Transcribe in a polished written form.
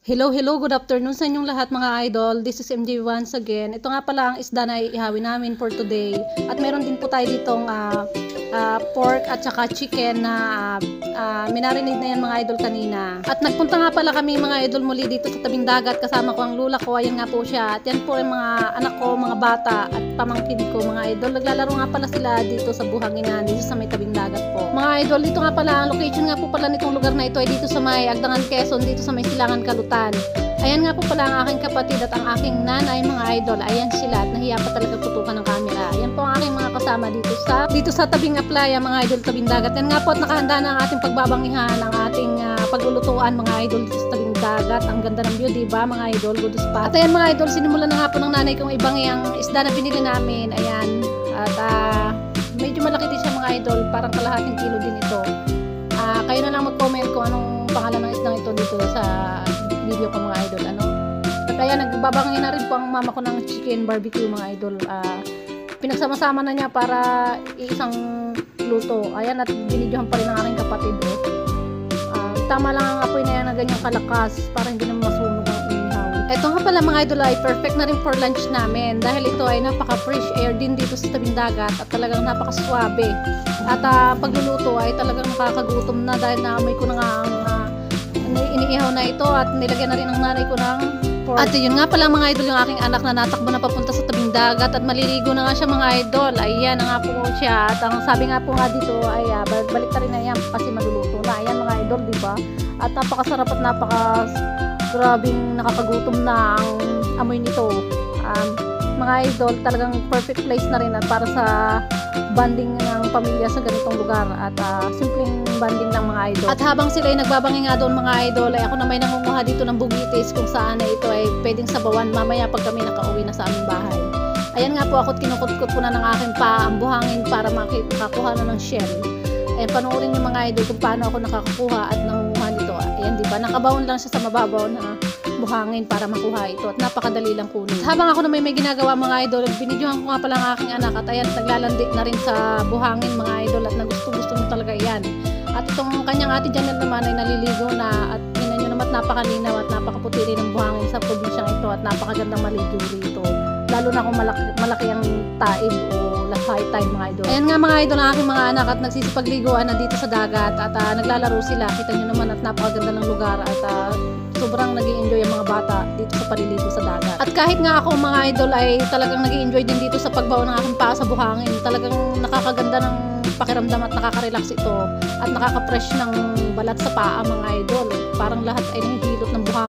Hello, hello, good afternoon sa inyong lahat mga idol. This is MJ once again. Ito nga pala ang isda na ihawin namin for today. At meron din po tayo ditong pork at saka chicken na minarinade na yan mga idol kanina. At nagpunta nga pala kami mga idol muli dito sa tabing dagat. Kasama ko ang lula ko, ayan nga po siya. At yan po yung mga anak ko, mga bata at pamangkin ko mga idol. Naglalaro nga pala sila dito sa buhanginan, dito sa may tabing dagat po. Mga idol, dito nga pala ang location nga po pala nitong lugar na ito ay dito sa may Agdangan, Quezon, dito sa may Silangan, Kalutan. Ayan nga po pala ang aking kapatid at ang aking nanay mga idol. Ayan sila at nahiya pa talaga tutukan ng camera. Ayan po ang aking mga kasama dito sa tabing playa mga idol, tabing dagat. Yan nga po at nakahanda na ang ating pagbabangihan, ang ating paglulutuan mga idol dito sa tabing dagat. Ang ganda ng view, diba mga idol? Good spot. At ayan mga idol, sinimulan na nga po ng nanay kong ibangi ang isda na binili namin. Ayan. At medyo malaki din siya mga idol, parang kalahating kilo din ito. Kayo na lang mag-comment kung anong pangalan ng isdang ito dito sa video ko mga idol. At kaya nagbabangin na rin po ang mama ko ng chicken barbecue mga idol. Pinagsama-sama na niya para isang luto. Ayan, at binidyohan pa rin ng aking kapatid. Tama lang ang apoy na yan na ganyang kalakas para hindi na masunog ang inihaw. Ito nga pala mga idol ay perfect na rin for lunch namin dahil ito ay napaka-fresh air din dito sa tabing dagat at talagang napaka-swabe. At pagluluto ay talagang nakakagutom na dahil naamoy ko na nga ang iniihaw na ito at nilagyan na rin ng nanay ko ng pork. At yun nga pala mga idol yung aking anak na natakbo na papunta sa tabing dagat at maliligo na nga siya mga idol. Ayan na nga po siya at ang sabi nga po nga dito ay balik ta rin na yan kasi maluluto na. Ayan mga idol, diba? At napakasarap at grabing nakakagutom na ang amoy nito. Mga idol, talagang perfect place na rin at para sa bonding ng pamilya sa ganitong lugar at simpleng bonding lang mga idol. At habang sila ay nagbabangi nga doon mga idol, ay ako na may nangunguha dito ng bugitis kung saan na ito ay pwedeng sabawan mamaya pag kami nakauwi na sa aming bahay. Ayan nga po ako, kinukutkot ko na ng aking pa ang buhangin para makakuha na ng shell. Ayan, panoorin niyo mga idol kung paano ako nakakakuha at nangunguha nito. Ayan, diba? Nakabaon lang siya sa mababaw na buhangin para makuha ito at napakadali lang kunin. Habang ako na may ginagawa mga idol, binidyohan ko nga pala ang aking anak at ayan, naglalandi na rin sa buhangin mga idol at gusto niyo talaga yan. At itong kanyang ate Janelle naman ay naliligo na at tingnan nyo naman napakalinaw at napakaputi rin ng buhangin sa probinsyang ito at napakagandang maligo rito. Lalo na kung malaki ang taib o high tide mga idol. Ayan nga mga idol ang aking mga anak at nagsisipagliguan na dito sa dagat at naglalaro sila. Kita nyo naman at napakaganda ng lugar at sobrang nag-i-enjoy ang mga bata dito sa paliligo sa dagat. At kahit nga ako mga idol ay talagang nag-i-enjoy din dito sa pagbaw ng aking paa sa buhangin. Talagang nakakaganda ng pakiramdam at nakaka-relax ito at nakaka-fresh ng balat sa paa mga idol. Parang lahat ay nahihilot ng buhangin.